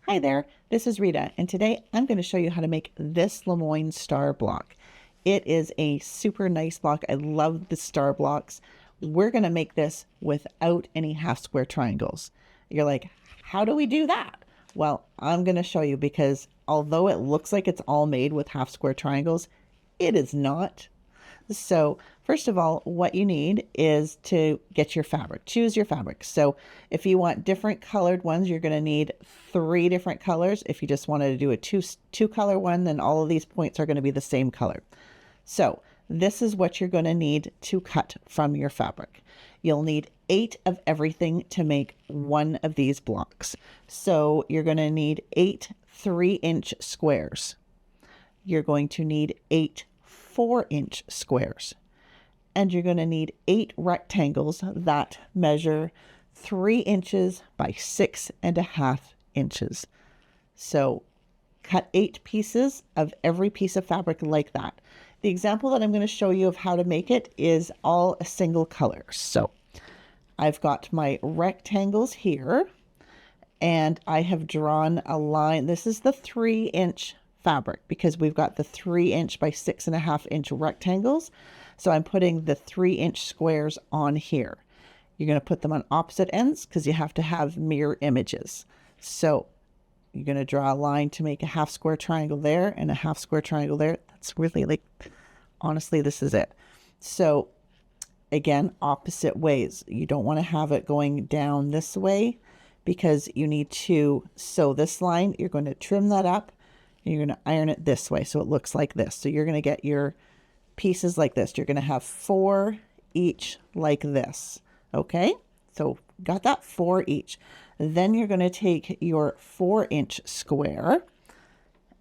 Hi there, this is Rita, and today I'm going to show you how to make this Lemoyne Star block. It is a super nice block. I love the star blocks. We're going to make this without any half square triangles. You're like, how do we do that? Well, I'm going to show you because although it looks like it's all made with half square triangles, it is not. So first of all, what you need is to get your fabric. Choose your fabric. So if you want different colored ones, you're going to need 3 different colors. If you just wanted to do a two color one, then all of these points are going to be the same color. So this is what you're going to need to cut from your fabric. You'll need 8 of everything to make one of these blocks. So you're going to need 8 3-inch squares. You're going to need 8 4-inch squares, and you're going to need 8 rectangles that measure 3 inches by 6.5 inches. So cut 8 pieces of every piece of fabric like that. The example that I'm going to show you of how to make it is all a single color. So I've got my rectangles here, and I have drawn a line. This is the 3-inch fabric because we've got the 3-inch by 6.5 inch rectangles. So I'm putting the 3-inch squares on here. You're going to put them on opposite ends because you have to have mirror images. So you're going to draw a line to make a half square triangle there and a half square triangle there. That's really like, honestly, this is it. So again, opposite ways. You don't want to have it going down this way because you need to sew this line. You're going to trim that up. And you're going to iron it this way so it looks like this. So you're going to get your pieces like this. You're going to have 4 each like this. Okay, so got that 4 each. Then you're going to take your 4-inch square,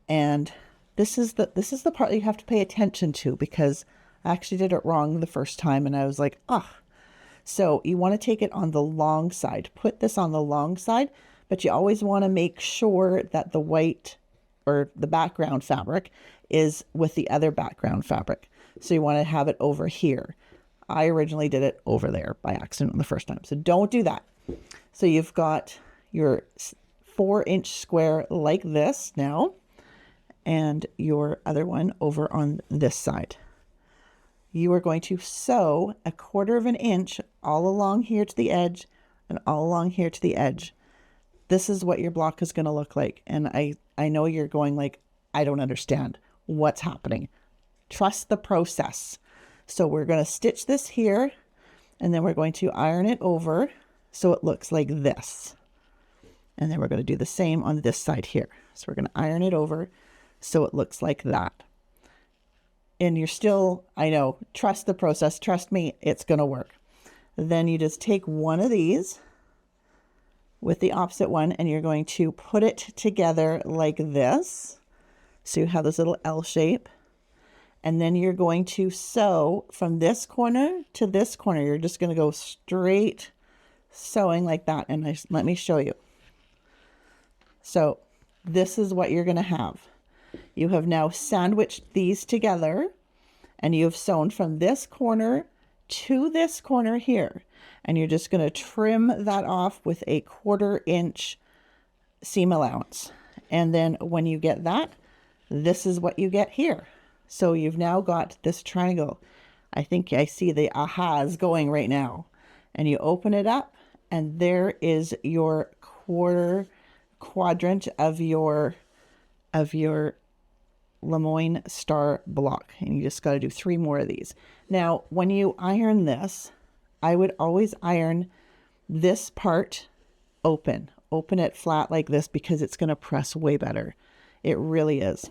and this is the part you have to pay attention to because I actually did it wrong the first time and I was like, ah. So you want to take it on the long side. Put this on the long side, but you always want to make sure that the white or the background fabric is with the other background fabric. So you want to have it over here. I originally did it over there by accident the first time. So don't do that. So you've got your 4-inch square like this now, and your other one over on this side. You are going to sew 1/4 inch all along here to the edge and all along here to the edge. This is what your block is going to look like. And I know you're going like, I don't understand what's happening. Trust the process. So we're going to stitch this here, and then we're going to iron it over so it looks like this. And then we're going to do the same on this side here. So we're going to iron it over so it looks like that. And you're still, I know, trust the process. Trust me, it's going to work. Then you just take one of these with the opposite one, and you're going to put it together like this. So you have this little L shape. And then you're going to sew from this corner to this corner. You're just going to go straight sewing like that. And let me show you. So this is what you're going to have. You have now sandwiched these together, and you've sewn from this corner to this corner here. And you're just going to trim that off with a 1/4 inch seam allowance. And then when you get that, this is what you get here. So you've now got this triangle. I think I see the ahas going right now. And you open it up, and there is your quadrant of your Lemoyne Star block. And you just got to do 3 more of these. Now, when you iron this, I would always iron this part open. Open it flat like this because it's going to press way better. It really is.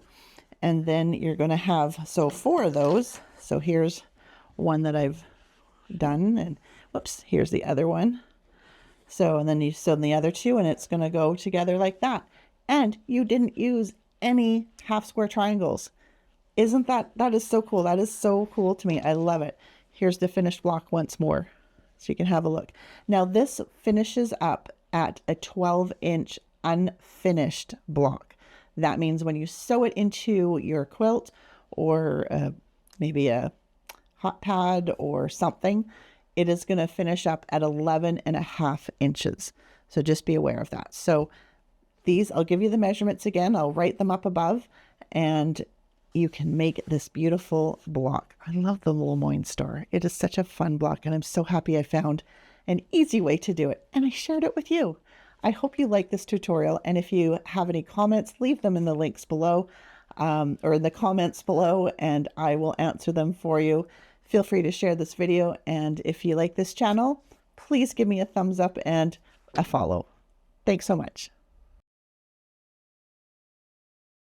And then you're going to have, so 4 of those. So here's one that I've done, and whoops, here's the other one. So, and then you sew the other 2, and it's going to go together like that. And you didn't use any half square triangles. Isn't that is so cool. That is so cool to me. I love it. Here's the finished block once more, so you can have a look. Now this finishes up at a 12-inch unfinished block. That means when you sew it into your quilt or maybe a hot pad or something, it is going to finish up at 11.5 inches. So just be aware of that. So These, I'll give you the measurements again. I'll write them up above, and you can make this beautiful block. I love the Lemoyne Star. It is such a fun block, and I'm so happy I found an easy way to do it, and I shared it with you. I hope you like this tutorial, and if you have any comments, leave them in the links below, or in the comments below, and I will answer them for you. Feel free to share this video, and if you like this channel, please give me a thumbs up and a follow. Thanks so much.